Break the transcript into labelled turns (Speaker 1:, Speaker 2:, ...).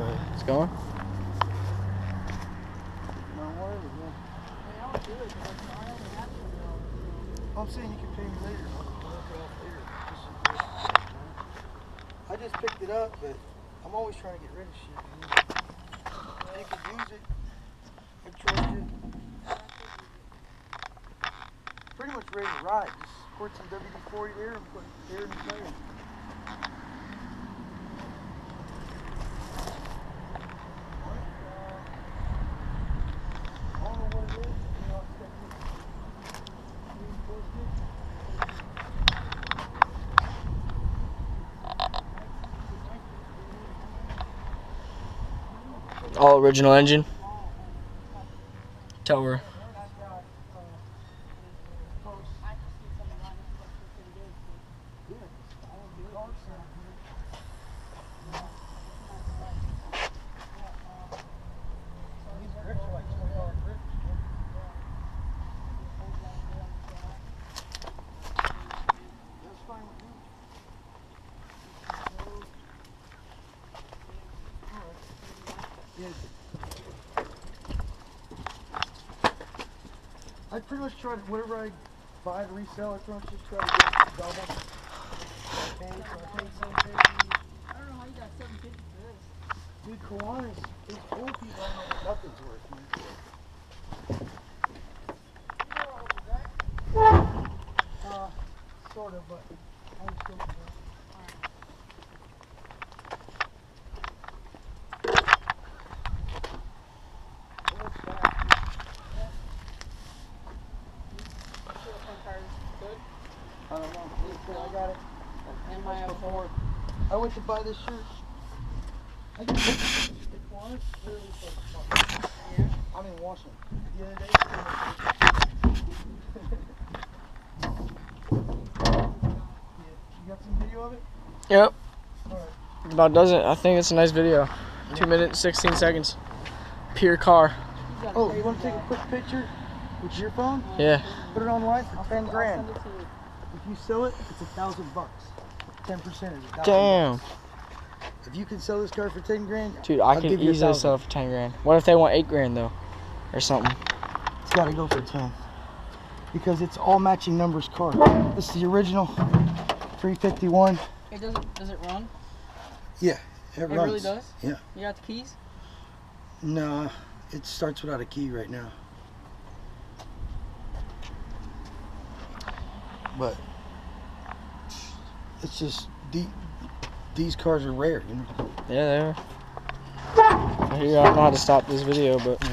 Speaker 1: Alright.
Speaker 2: It's going?
Speaker 1: I'm saying you can pay me later. I'll work it off later. I just picked it up, but I'm always trying to get rid of shit. You can use it. I trust it. Pretty much ready to ride. Just squirt some WD-40 there and put air in the tire. I don't know what it is. You know, it's got
Speaker 2: All original engine. Tell her.
Speaker 1: I pretty much try to, whatever I buy to resell, I pretty much just try to get double. Okay, so I paid $750.
Speaker 3: I don't know how you got $750 for this.
Speaker 1: Dude, Kiwanis, these old people, I don't know what nothing's worth, man. Sort of, but I'm still doing it. I don't know. I got it.
Speaker 3: And my before.
Speaker 1: I went to buy this shirt. I got it.
Speaker 3: Yeah.
Speaker 1: I'm in Washington. The other day. You got some video of it?
Speaker 2: Yep.
Speaker 1: Alright.
Speaker 2: About does it. I think it's a nice video. 2 minutes, 16 seconds. Pure car.
Speaker 1: Oh, you want to take a quick picture with your phone?
Speaker 2: Yeah.
Speaker 1: Put it online for 10 grand.
Speaker 3: I'll send it to you.
Speaker 1: If you sell it, it's $1,000. 10% is $1,000.
Speaker 2: Damn.
Speaker 1: If you can sell this car for 10 grand,
Speaker 2: Dude, I
Speaker 1: I'll
Speaker 2: can
Speaker 1: give you
Speaker 2: easily
Speaker 1: 1,000.
Speaker 2: sell it for 10 grand. What if they want 8 grand though? Or something.
Speaker 1: It's got to go for 10. Because it's all matching numbers car. This is the original 351.
Speaker 3: Hey, does it run?
Speaker 1: Yeah, it runs.
Speaker 3: It really does?
Speaker 1: Yeah.
Speaker 3: You got the keys?
Speaker 1: No, it starts without a key right now. But it's just these cars are rare, you know.
Speaker 2: Yeah, they are. I don't know how to stop this video, but.